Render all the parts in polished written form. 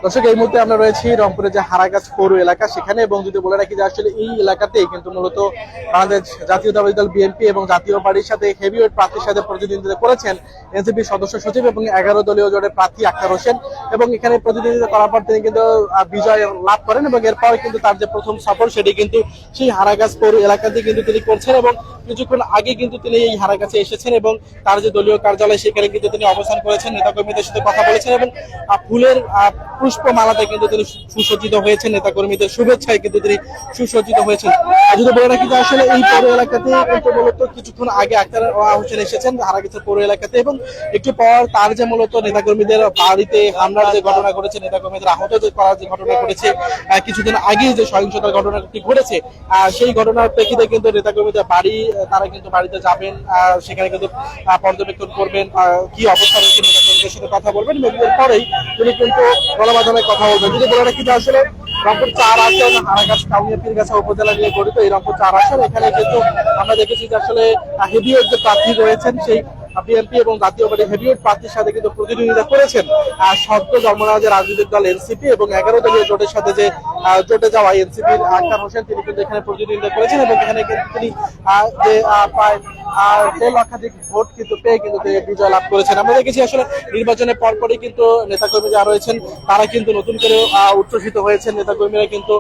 দর্শক, এই মুহূর্তে আমরা রয়েছি রংপুরে যে হারাগাছ পৌর এলাকা সেখানে, এবং যদি বলে রাখি যে আসলে এই এলাকাতেই কিন্তু মূলত বাংলাদেশ জাতীয়তাবাদী দল বিএনপি এবং জাতীয় পার্টির সাথে হেভিওয়েট প্রার্থীর সাথে প্রতিদ্বন্দ্বিতা করেছেন এনসিপির সদস্য সচিব এবং 11 দলীয় জোটের প্রার্থী আক্তার হোসেন। এবং এখানে প্রতিদ্বন্দ্বিতা করার পর তিনি কিন্তু বিজয় লাভ করেন এবং এরপর কিন্তু তার যে প্রথম সফর সেটি কিন্তু সেই হারাগাছ পৌর এলাকাতে কিন্তু তিনি করছেন। এবং কিছুক্ষণ আগে কিন্তু তিনি এই হারাগাছে এসেছেন এবং তার যে দলীয় কার্যালয় সেখানে কিন্তু তিনি অবস্থান করেছেন, নেতাকর্মীদের সাথে কথা বলেছেন এবং ফুলের পুষ্পমালাতে কিন্তু তিনি সুসজ্জিত হয়েছেন, নেতাকর্মীদের শুভেচ্ছায় কিন্তু তিনি সুসজ্জিত হয়েছেন। যদি বলে রাখি যে আসলে এই পৌর এলাকাতে কিন্তু মূলত কিছুক্ষণ আগে আক্তার হোসেন এসেছেন হারাগাছের পৌর এলাকাতে, এবং একটু পর তার যে মূলত নেতাকর্মীদের বাড়িতে হামলার যে ঘটনা ঘটেছে, নেতাকর্মীদের আহত করার যে ঘটনা ঘটেছে, কিছুদিন আগে যে সহিংসতার ঘটনাটি ঘটেছে, সেই ঘটনার প্রেক্ষিতে কিন্তু নেতাকর্মীদের বাড়ি, তারা কিন্তু বাড়িতে যাবেন, সেখানে কিন্তু পর্যবেক্ষণ করবেন, কি অবস্থা রয়েছে নেতাকর্মীদের সাথে কথা বলবেন এবং এরপরেই তিনি কিন্তু গণমাধ্যমে কথা বলবেন। যদি বলে রাখি যে আসলে রংপুর 4 আসন হারাগাছ কাউনিয়া পীরগাছা উপজেলা নিয়ে গঠিত এই রংপুর 4 আসন, এখানে কিন্তু আমরা দেখেছি যে আসলে হেভিওয়েট যে প্রার্থী রয়েছেন সেই বিএনপি এবং জাতীয় পার্টি হেভিওয়েট প্রার্থীর সাথে কিন্তু প্রতিদ্বন্দ্বিতা করেছেন সদ্য জন্মনা যে রাজনৈতিক দল এনসিপি এবং 11 দলীয় জোটের সাথে যে জোটে যাওয়া এনসিপির আক্তার হোসেন, তিনি কিন্তু এখানে প্রতিদ্বন্দ্বিতা করেছেন এবং এখানে কিন্তু তিনি যে প্রায় 1.5 লক্ষাধিক ভোট কিন্তু পেয়ে কিন্তু বিজয় লাভ করেছেন। আমরা দেখেছি আসলে নির্বাচনের পরপরই কিন্তু নেতাকর্মী যারা রয়েছেন তারা কিন্তু নতুন করে উচ্ছ্বসিত হয়েছেন, নেতাকর্মীরা কিন্তু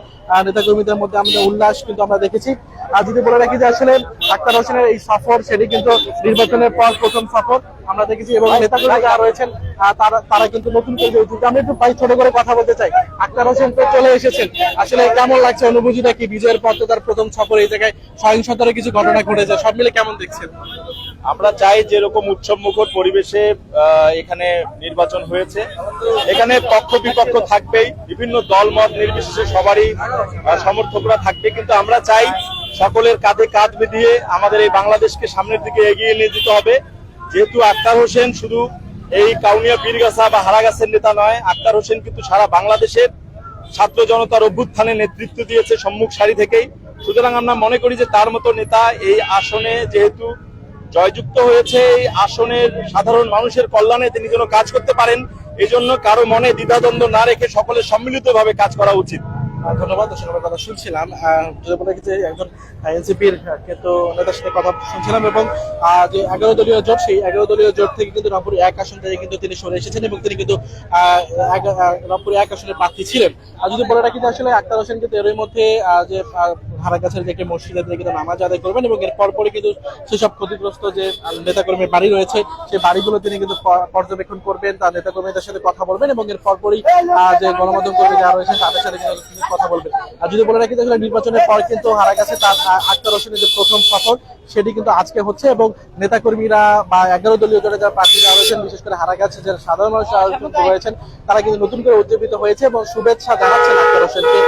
নেতাকর্মীদের মধ্যে আমাদের উল্লাস কিন্তু আমরা দেখেছি। আর যদি বলে রাখি যে আসলে আক্তার হোসেনের এই সফর সেটি কিন্তু নির্বাচনের পর প্রথম সফর আমরা দেখেছি এবং নেতাকর্মী যারা রয়েছেন তারা কিন্তু নতুন করে উঠেছে। আমি একটু ভাই ছোট করে কথা বলতে চাই, আক্তার হোসেন তো চলে এসেছেন, আসলে কেমন লাগছে, অনুভূতিটা কি? বিজয়ের পর তো তার প্রথম সফর, এই জায়গায় সহিংসতার কিছু ঘটনা ঘটেছে, সব মিলে কেমন দেখছেন? আমরা চাই যেরকম উৎসব মুখর পরিবেশে এখানে নির্বাচন হয়েছে, এখানে পক্ষ বিপক্ষ থাকবেই, বিভিন্ন দল মত নির্বিশেষে সবারই সমর্থকরা থাকবে, কিন্তু আমরা চাই সকলের কাঁধে কাঁধ মিলিয়ে আমাদের এই বাংলাদেশকে সামনের দিকে এগিয়ে নিয়ে যেতে হবে। যেহেতু আক্তার হোসেন শুধু এই কাউনিয়া পীরগাছা বা হারাগাছের নেতা নয়, আক্তার হোসেন কিন্তু সারা বাংলাদেশের ছাত্র জনতার অভ্যুত্থানে নেতৃত্ব দিয়েছে সম্মুখ সারি থেকেই। সুতরাং আমরা মনে করি যে তার মতো নেতা এই আসনে যেহেতু জয়যুক্ত হয়েছে, এই আসনের সাধারণ মানুষের কল্যাণে তিনি যেন কাজ করতে পারেন, এই জন্য কারো মনে দ্বিধাদ্বন্দ্ব না রেখে সকলের সম্মিলিতভাবে কাজ করা উচিত। ধন্যবাদ। দর্শক, কথা শুনছিলাম একজন এনসিপির কিন্তু নেতার সাথে কথা শুনছিলাম এবং যে 11 দলীয় জোট, সেই 11 দলীয় জোট থেকে কিন্তু রংপুর 1 আসন থেকে কিন্তু তিনি সরে এসেছেন এবং তিনি কিন্তু রংপুর 1 আসনের প্রার্থী ছিলেন। আর যদি বলে রাখি যে আসলে আক্তার হোসেন কিন্তু এর মধ্যে যে হারাগাছের যে একটি মসজিদে কিন্তু নামাজ আদায় করবেন এবং এর পরপরই কিন্তু সেসব ক্ষতিগ্রস্ত যে নেতাকর্মীর বাড়ি রয়েছে সেই বাড়িগুলো তিনি কিন্তু পর্যবেক্ষণ করবেন, তার নেতাকর্মীদের সাথে কথা বলবেন এবং এর পরপরই যে গণমাধ্যম কর্মী যারা রয়েছেন তাদের সাথে কিন্তু কথা বলবেন। আর যদি বলে রাখি তাহলে নির্বাচনের পর কিন্তু হারাগাছে তার আক্তার হোসেনের যে প্রথম সফর সেটি কিন্তু আজকে হচ্ছে এবং নেতাকর্মীরা বা 11 দলীয় জোটে যারা প্রার্থী যারা রয়েছেন, বিশেষ করে হারাগাছে যারা সাধারণ মানুষ রয়েছেন, তারা কিন্তু নতুন করে উজ্জীবিত হয়েছে এবং শুভেচ্ছা জানাচ্ছেন আক্তার হোসেনকে।